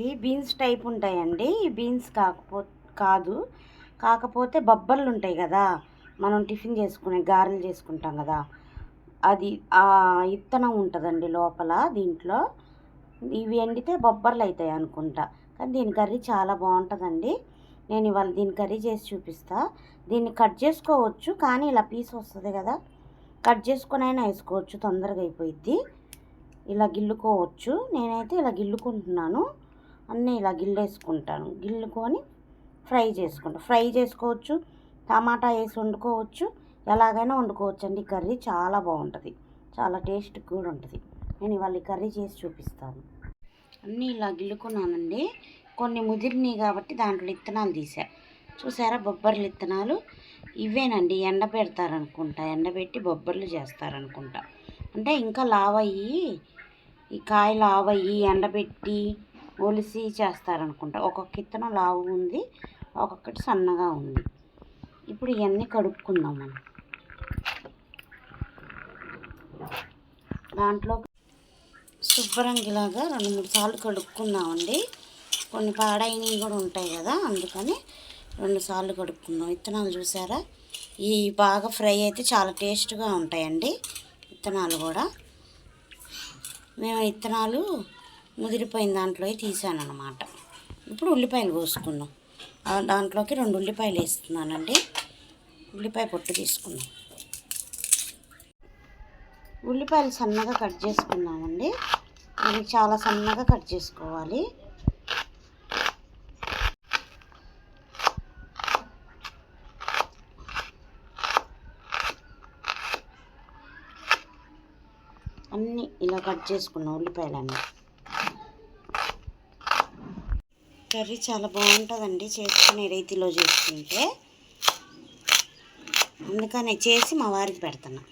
ఈ beans type ఉంటాయండి. ఈ బీన్స్ కాదు, కాకపోతే బొబ్బర్లు ఉంటాయి కదా, మనం టిఫిన్ చేసుకునే గారెలు చేసుకుంటాం కదా, అది ఆ ఇత్తనం ఉంటుందండి లోపల. దీంట్లో ఇవి ఎండితే బొబ్బర్లు అవుతాయి అనుకుంటా. కానీ దీని కర్రీ చాలా బాగుంటుందండి. నేను ఇవాళ దీని కర్రీ చేసి చూపిస్తా. దీన్ని కట్ చేసుకోవచ్చు, కానీ ఇలా పీస్ వస్తుంది కదా, కట్ చేసుకొని అయినా వేసుకోవచ్చు, తొందరగా అయిపోయిద్ది. ఇలా గిల్లుకోవచ్చు. నేనైతే ఇలా గిల్లుకుంటున్నాను. అన్నీ ఇలా గిల్లేసుకుంటాను. గిల్లుకొని ఫ్రై చేసుకోవచ్చు, టమాటా వేసి వండుకోవచ్చు, ఎలాగైనా వండుకోవచ్చు అండి. కర్రీ చాలా బాగుంటుంది, చాలా టేస్ట్ కూడా ఉంటుంది. నేను ఇవాళ ఈ కర్రీ చేసి చూపిస్తాను. అన్నీ ఇలా గిల్లుకున్నానండి. కొన్ని ముదిరినాయి కాబట్టి దాంట్లో ఇత్తనాలు తీసా. చూసారా బొబ్బర్లు ఇత్తనాలు? ఇవేనండి ఎండబెడతారనుకుంటా, ఎండబెట్టి బొబ్బర్లు చేస్తారనుకుంటా. అంటే ఇంకా లావయ్యి, ఈ కాయ లావయ్యి ఎండబెట్టి ఒలిసి చేస్తారనుకుంటా. ఒక్కొక్క ఇత్తనం లావు ఉంది, ఒక్కొక్కటి సన్నగా ఉంది. ఇప్పుడు ఇవన్నీ కడుక్కుందాం మనం. దాంట్లో శుభ్రంగా ఇలాగా 2-3 సార్లు కడుక్కుందామండి. కొన్ని పాడైనవి కూడా ఉంటాయి కదా, అందుకని 2 సార్లు కడుక్కుందాం. ఇత్తనాలు చూసారా? ఈ బాగా ఫ్రై అయితే చాలా టేస్ట్గా ఉంటాయండి ఇత్తనాలు కూడా. మేము ఇత్తనాలు ముదిరిపోయిన దాంట్లో తీసానన్నమాట. ఇప్పుడు ఉల్లిపాయలు కోసుకుందాం. దాంట్లోకి 2 ఉల్లిపాయలు వేస్తున్నానండి. ఉల్లిపాయ పొట్టు తీసుకుందాం. ఉల్లిపాయలు సన్నగా కట్ చేసుకుందామండి. ఇది చాలా సన్నగా కట్ చేసుకోవాలి. అన్నీ ఇలా కట్ చేసుకున్నాం ఉల్లిపాయలన్నీ. కర్రీ చాలా బాగుంటుందండి చేసుకునే రీతిలో చేసుకుంటే, అందుకనే చేసి మా వారికి పెడుతున్నా.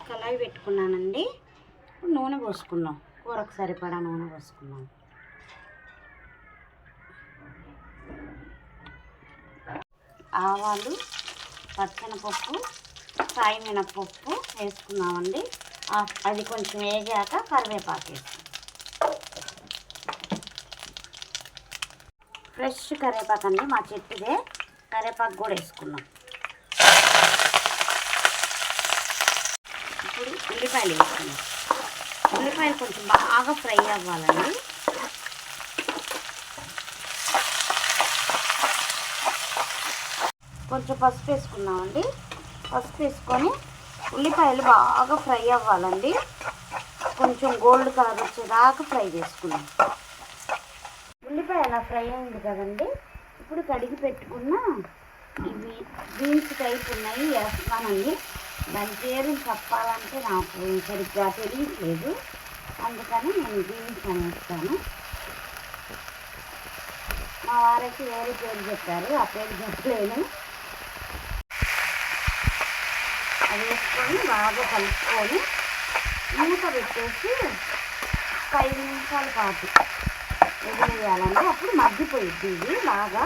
కళాయి పెట్టుకున్నానండి. నూనె పోసుకున్నాం. కూరకు సరిపడా నూనె పోసుకున్నాం. ఆవాలు, పచ్చనపప్పు, సాయి మినపప్పు వేసుకున్నామండి. అది కొంచెం వేగాక కరివేపాకు వేస్తాం. ఫ్రెష్ కరివేపాకు అండి, మా చెట్టుదే. కరివేపాకు కూడా వేసుకున్నాం. ఇప్పుడు ఉల్లిపాయలు వేసుకున్నాం. ఉల్లిపాయలు కొంచెం బాగా ఫ్రై అవ్వాలండి. కొంచెం పసుపు వేసుకున్నామండి. పసుపు వేసుకొని ఉల్లిపాయలు బాగా ఫ్రై అవ్వాలండి. కొంచెం గోల్డ్ కలర్ వచ్చేదాకా ఫ్రై చేసుకున్నాం. ఉల్లిపాయ అలా ఫ్రై అయింది కదండి. ఇప్పుడు కడిగి పెట్టుకున్న ఇవి బీన్స్ టైప్ ఉన్నాయి వేస్తున్నానండి. దాని పేరు చెప్పాలంటే నాకు సరిగ్గా తెలియట్లేదు, అందుకని నేను బీన్స్ అని వేస్తాను. మా వారికి వేరే పేరు చెప్పారు, ఆ పేరు చెప్పలేను. అది వేసుకొని బాగా కలుపుకొని మూత పెట్టేసి 5 నిమిషాల పాటు వదిలేయాలండి. అప్పుడు మగ్గిపోయిద్ది ఇది బాగా.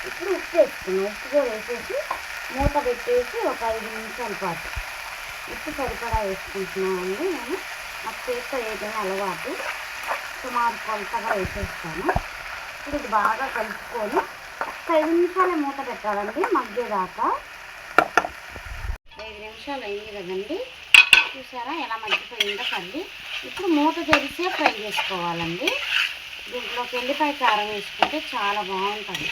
ఇప్పుడు ఉప్పు వేసుకున్నాం. ఉప్పు కూడా వేసేసి మూత పెట్టేసి ఒక 5 నిమిషాల పాటు ఉప్పు సరిపడా వేసుకుంటున్నామండి. నేను నాకు చేత్తో వేయడం అలవాటు, సుమారు కొలతగా వేసేస్తాను. ఇప్పుడు ఇది బాగా కలుపుకొని 5 నిమిషాలే మూత పెట్టాలండి మగ్గేదాకా. 5 నిమిషాలు అయింది కదండి. చూసారా ఎలా మగ్గిపోయిందో కర్రీ. ఇప్పుడు మూత తెరిసే ఫ్రై చేసుకోవాలండి. దీంట్లోకి ఎల్లిపాయ కారం వేసుకుంటే చాలా బాగుంటుంది.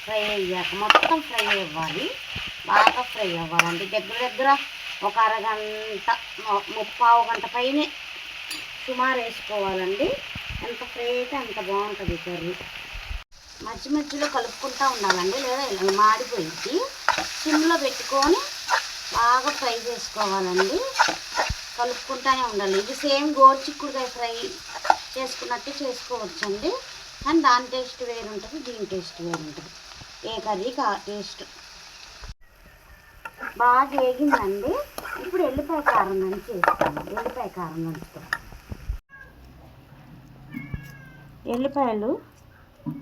ఫ్రై అయ్యాక మొత్తం ఫ్రై అవ్వాలి, బాగా ఫ్రై అవ్వాలండి. దగ్గర ఒక అరగంట, 3/4 గంట పైనే సుమారు వేసుకోవాలండి. ఎంత ఫ్రై అయితే అంత బాగుంటుంది కర్రీ. మధ్య మధ్యలో కలుపుకుంటూ ఉండాలండి, లేదా ఇలా మాడిపోయింది. సిమ్లో పెట్టుకొని బాగా ఫ్రై చేసుకోవాలండి. కలుపుకుంటూనే ఉండాలి. ఇది సేమ్ గోరుచిక్కుడుకాయ ఫ్రై చేసుకున్నట్టు చేసుకోవచ్చండి, కానీ దాని టేస్ట్ వేరు ఉంటుంది, దీని టేస్ట్ వేరు ఉంటుంది. ఏ కర్రీకి ఆ టేస్ట్. బాగా వేగిందండి. ఇప్పుడు ఎల్లిపాయ కారం దంచి వేస్తాను. ఎల్లిపాయ కారం దంచుతాం. ఎల్లిపాయలు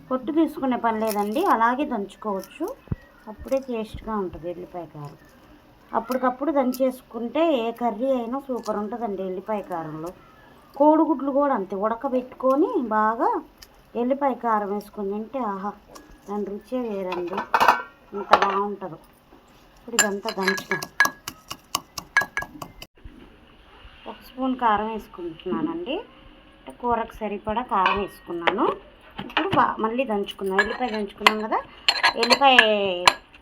పొట్టు తీసుకునే పని లేదండి, అలాగే దంచుకోవచ్చు. అప్పుడే టేస్ట్గా ఉంటుంది ఎల్లిపాయ కారం. అప్పటికప్పుడు దంచేసుకుంటే ఏ కర్రీ అయినా సూపర్ ఉంటుందండి ఎల్లిపాయ కారంలో. కోడిగుడ్లు కూడా అంతే ఉడకబెట్టుకొని బాగా ఎల్లిపాయ కారం వేసుకొని తింటే ఆహా దాని రుచే వేరండి, ఇంత బాగుంటుందో. ఇప్పుడు ఇదంతా దంచుతాం. 1 స్పూన్ కారం వేసుకుంటున్నానండి, కూరకు సరిపడా కారం వేసుకున్నాను. ఇప్పుడు మళ్ళీ దంచుకున్నాం, ఎల్లిపాయ దంచుకున్నాం కదా, ఎల్లిపాయ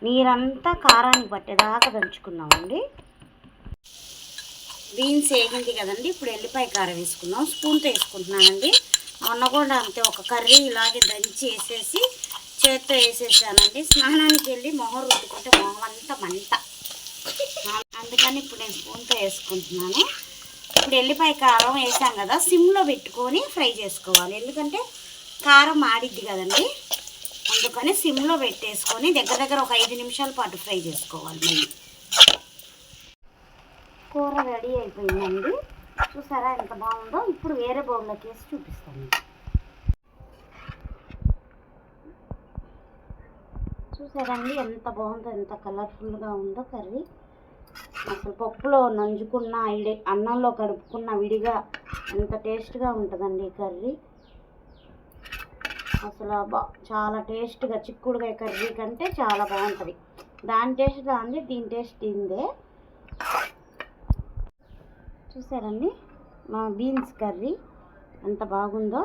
నీరంతా కారానికి పట్టేదాకా దంచుకున్నామండి. బీన్స్ వేగింది కదండి, ఇప్పుడు ఎల్లిపాయ కారం వేసుకున్నాం. స్పూన్తో వేసుకుంటున్నానండి. మొన్న కూడా అంతే ఒక కర్రీ ఇలాగే దంచి వేసేసి చేత్తో వేసేసానండి. స్నానానికి వెళ్ళి మొహం రుద్దుకుంటే మొహం అంతా మంట, అందుకని ఇప్పుడు నేను స్పూన్తో వేసుకుంటున్నాను. ఇప్పుడు ఎల్లిపాయ కారం వేసాం కదా, సిమ్లో పెట్టుకొని ఫ్రై చేసుకోవాలి, ఎందుకంటే కారం ఆడిద్ది కదండి. అందుకని సిమ్లో పెట్టేసుకొని దగ్గర ఒక 5 నిమిషాల పాటు ఫ్రై చేసుకోవాలి. మళ్ళీ కూర రెడీ అయిపోయిందండి, చూసారా ఎంత బాగుందో. ఇప్పుడు వేరే బౌల్లోకి వేసి చూపిస్తాను. చూసారండి ఎంత బాగుందో, ఎంత కలర్ఫుల్గా ఉందో కర్రీ. అసలు పప్పులో నంజుకున్న అన్నంలో కడుపుకున్న విడిగా ఎంత టేస్ట్గా ఉంటుందండి ఈ కర్రీ. అసలు చాలా టేస్ట్గా, చిక్కుడుకాయ కర్రీ కంటే చాలా బాగుంటుంది. దాని టేస్ట్ దాంది, దీని టేస్ట్ దీందే. చూసారండి మా బీన్స్ కర్రీ ఎంత బాగుందో.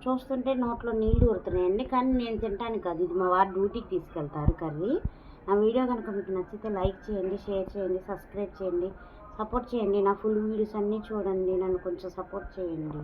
చూస్తుంటే నోట్లో నీళ్ళు ఊరుతున్నాయండి, కానీ నేను తినడానికి కాదు, ఇది మా వారు డ్యూటీకి తీసుకెళ్తారు కర్రీ. నా వీడియో కనుక మీకు నచ్చితే లైక్ చేయండి, షేర్ చేయండి, సబ్స్క్రైబ్ చేయండి, సపోర్ట్ చేయండి. నా ఫుల్ వీడియోస్ అన్నీ చూడండి, నన్ను కొంచెం సపోర్ట్ చేయండి.